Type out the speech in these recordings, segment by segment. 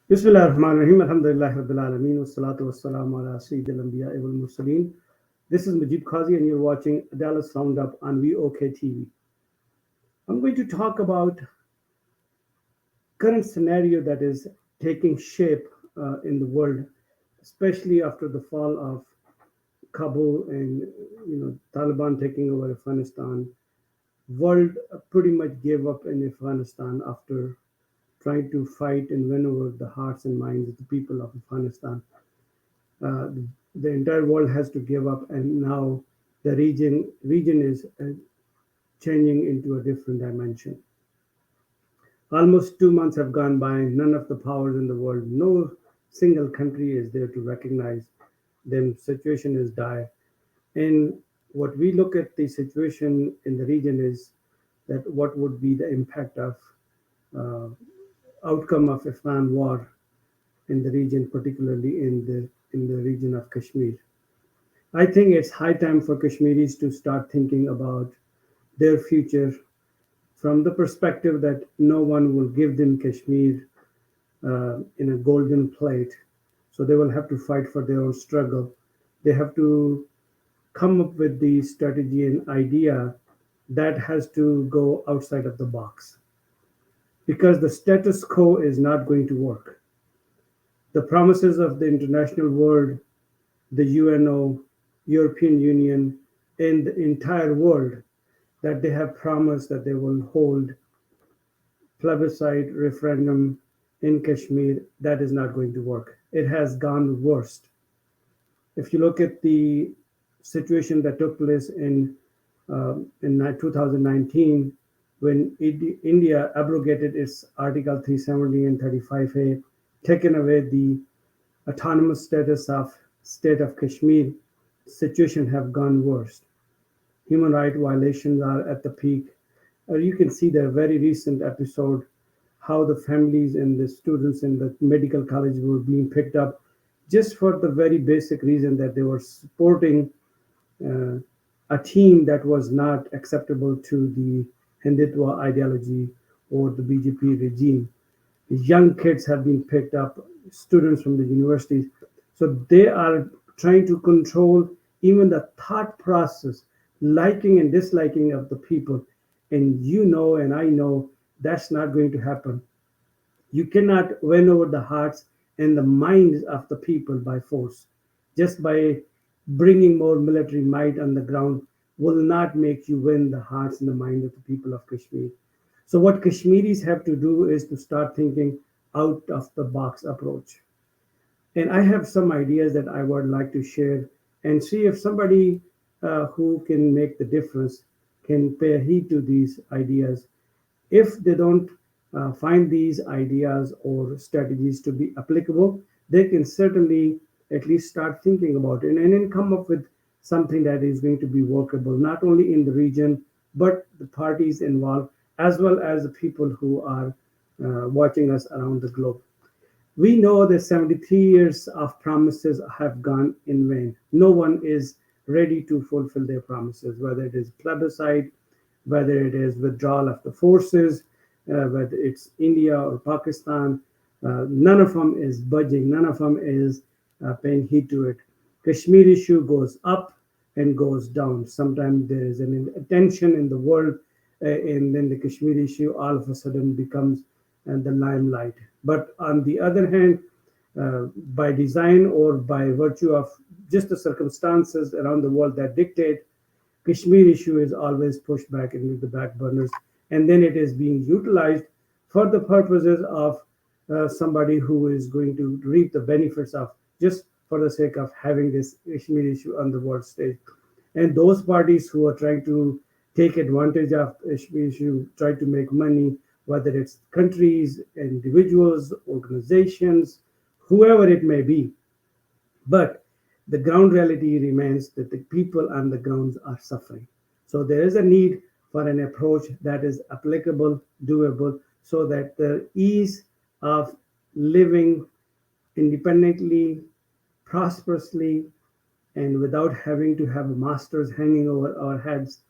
Bismillahirrahmanirrahim. Alhamdulillah Rabbil Alameen. Wassalatu wassalamu ala Sayyidil Anbiya wal Mursaleen. This is Majid Kazi, and you're watching Dallas Roundup on VOKTV. I'm going to talk about current scenario that is taking shape in the world, especially after the fall of Kabul and Taliban taking over Afghanistan. World pretty much gave up in Afghanistan after trying to fight and win over the hearts and minds of the people of Afghanistan. uh, the entire world has to give up, and now the region is changing into a different dimension. Almost 2 months have gone by. None of the powers in the world, no single country is there to recognize them. Situation is dire, and what we look at the situation in the region is that what would be the impact of uh, outcome of Afghan war in the region, particularly in the region of Kashmir. I think it's high time for Kashmiris to start thinking about their future from the perspective that no one will give them Kashmir in a golden plate. So they will have to fight for their own struggle. They have to come up with the strategy and idea that has to go outside of the box because the status quo is not going to work. The promises of the international world, the UNO, European Union, and the entire world that they have promised that they will hold plebiscite referendum in Kashmir, that is not going to work. It has gone worst. If you look at the situation that took place in 2019, when India abrogated its Article 370 and 35A, taken away the autonomous status of state of Kashmir, situation have gone worse. Human rights violations are at the peak. You can see the very recent episode how the families and the students in the medical college were being picked up just for the very basic reason that they were supporting uh, a team that was not acceptable to the Hindutva ideology or the BJP regime. Young kids have been picked up, students from the universities. So they are trying to control even the thought process, liking and disliking of the people. And you know, and I know that's not going to happen. You cannot win over the hearts and the minds of the people by force. Just by bringing more military might on the ground will not make you win the hearts and the mind of the people of Kashmir. So, what Kashmiris have to do is to start thinking out of the box approach. And I have some ideas that I would like to share and see if somebody who can make the difference can pay heed to these ideas. If they don't find these ideas or strategies to be applicable, they can certainly at least start thinking about it and then come up with something that is going to be workable, not only in the region, but the parties involved, as well as the people who are watching us around the globe. We know that 73 years of promises have gone in vain. No one is ready to fulfill their promises, whether it is plebiscite, whether it is withdrawal of the forces, whether it's India or Pakistan. None of them is budging, none of them is paying heed to it. Kashmir issue goes up and goes down. Sometimes there is an attention in the world, and then the Kashmir issue all of a sudden becomes the limelight. But on the other hand, by design or by virtue of just the circumstances around the world that dictate, Kashmir issue is always pushed back into the back burners, and then it is being utilized for the purposes of somebody who is going to reap the benefits of just for the sake of having this Kashmir issue on the world stage. And those parties who are trying to take advantage of Kashmir issue, try to make money, whether it's countries, individuals, organizations, whoever it may be, but the ground reality remains that the people on the grounds are suffering. So there is a need for an approach that is applicable, doable, so that the ease of living independently, prosperously, and without having to have masters hanging over our heads,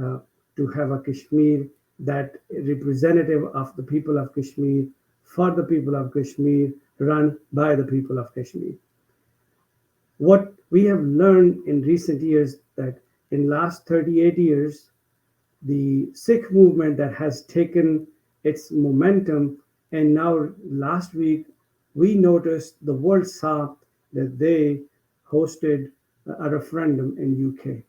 uh, to have a Kashmir that representative of the people of Kashmir, for the people of Kashmir, run by the people of Kashmir. What we have learned in recent years that in last 38 years, the Sikh movement that has taken its momentum, and now last week we noticed the world saw that they hosted a referendum in UK.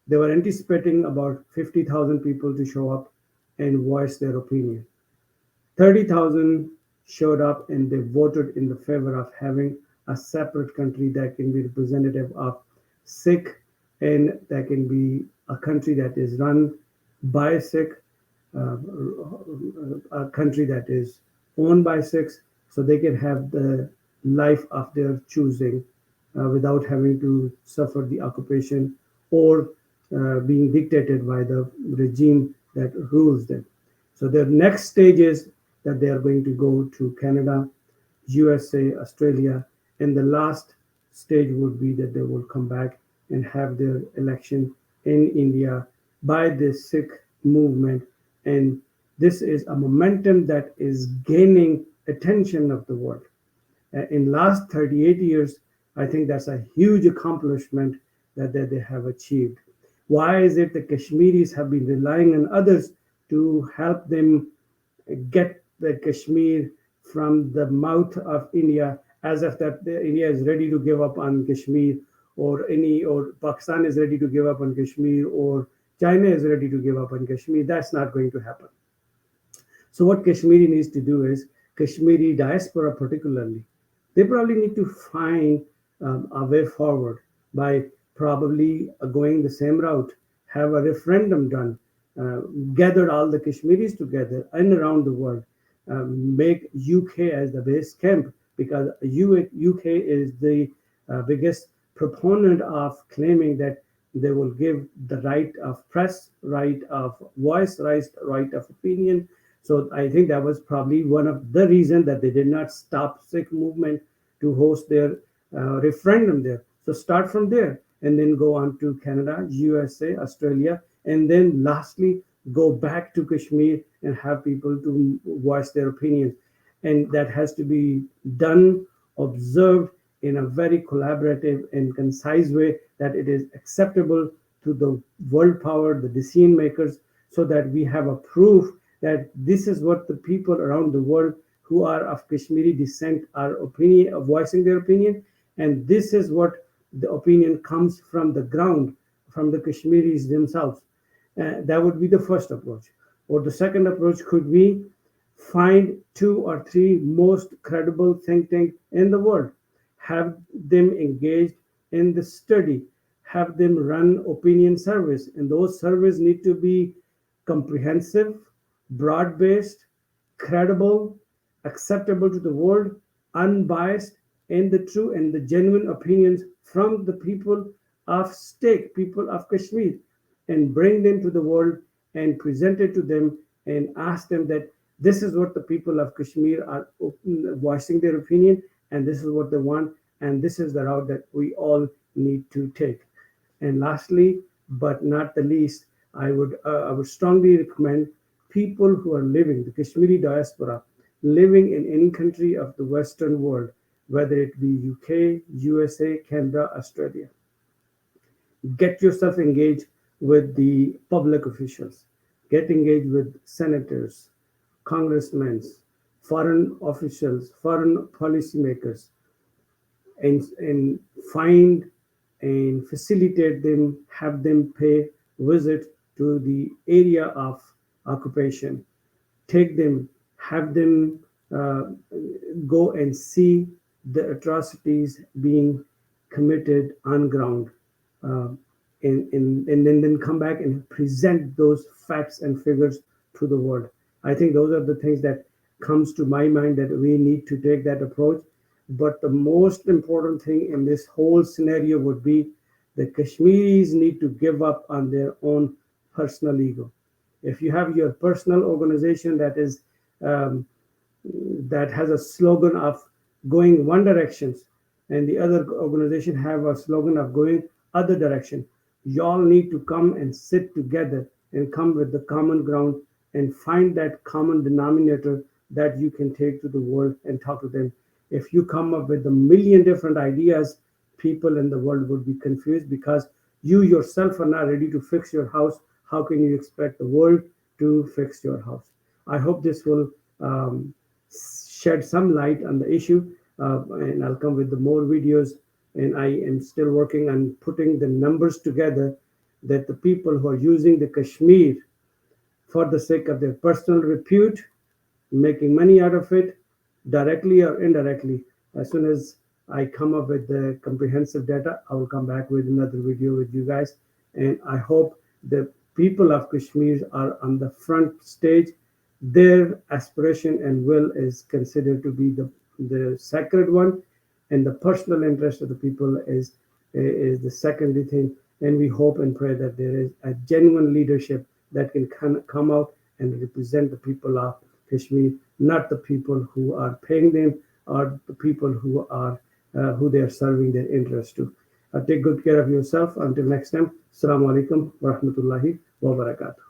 They were anticipating about 50,000 people to show up and voice their opinion. 30,000 showed up and they voted in the favor of having a separate country that can be representative of Sikh, and that can be a country that is run by Sikh, uh, a country that is owned by Sikhs, so they can have the life of their choosing without having to suffer the occupation or being dictated by the regime that rules them. So their next stage is that they are going to go to Canada, USA, Australia, and the last stage would be that they will come back and have their election in India by the Sikh movement. And this is a momentum that is gaining attention of the world. In last 38 years, I think that's a huge accomplishment that they have achieved. Why is it the Kashmiris have been relying on others to help them get the Kashmir from the mouth of India, as if that India is ready to give up on Kashmir, or Pakistan is ready to give up on Kashmir, or China is ready to give up on Kashmir? That's not going to happen. So what Kashmiri needs to do is, Kashmiri diaspora particularly, they probably need to find a way forward by probably going the same route, have a referendum done, uh, gather all the Kashmiris together and around the world, make UK as the base camp, because UK is the biggest proponent of claiming that they will give the right of press, right of voice, right of opinion. So I think that was probably one of the reasons that they did not stop Sikh movement to host their referendum there. So start from there and then go on to Canada, USA, Australia, and then lastly go back to Kashmir and have people to voice their opinions. And that has to be done, observed in a very collaborative and concise way that it is acceptable to the world power, the decision makers, so that we have a proof that this is what the people around the world who are of Kashmiri descent are voicing their opinion, and this is what the opinion comes from the ground, from the Kashmiris themselves. That would be the first approach. Or the second approach could be find two or three most credible think tanks in the world, have them engaged in the study, have them run opinion surveys, and those surveys need to be comprehensive, broad based, credible, acceptable to the world, unbiased, and the true and the genuine opinions from the people of stake, people of Kashmir, and bring them to the world and present it to them and ask them that this is what the people of Kashmir are voicing their opinion, and this is what they want, and this is the route that we all need to take. And lastly, but not the least, I would strongly recommend people who are living, the Kashmiri diaspora, living in any country of the Western world, whether it be UK, USA, Canada, Australia, get yourself engaged with the public officials, get engaged with senators, congressmen, foreign officials, foreign policymakers, and find and facilitate them, have them pay visit to the area of occupation, take them, have them uh, go and see the atrocities being committed on ground, uh, and then come back and present those facts and figures to the world. I think those are the things that comes to my mind, that we need to take that approach. But the most important thing in this whole scenario would be the Kashmiris need to give up on their own personal ego. If you have your personal organization um, that has a slogan of going one direction, and the other organization have a slogan of going other direction, y'all need to come and sit together and come with the common ground and find that common denominator that you can take to the world and talk to them. If you come up with a million different ideas, people in the world would be confused because you yourself are not ready to fix your house. How can you expect the world to fix your house? I hope this will shed some light on the issue, and I'll come with the more videos. And I am still working on putting the numbers together that the people who are using the Kashmir for the sake of their personal repute, making money out of it, directly or indirectly. As soon as I come up with the comprehensive data, I will come back with another video with you guys. And I hope the people of Kashmir are on the front stage. Their aspiration and will is considered to be the sacred one, and the personal interest of the people is the secondary thing. And we hope and pray that there is a genuine leadership that can come out and represent the people of Kashmir, not the people who are paying them or the people who they are serving their interest to. Take good care of yourself. Until next time, Assalamu alaikum wa rahmatullahi wa barakatuh.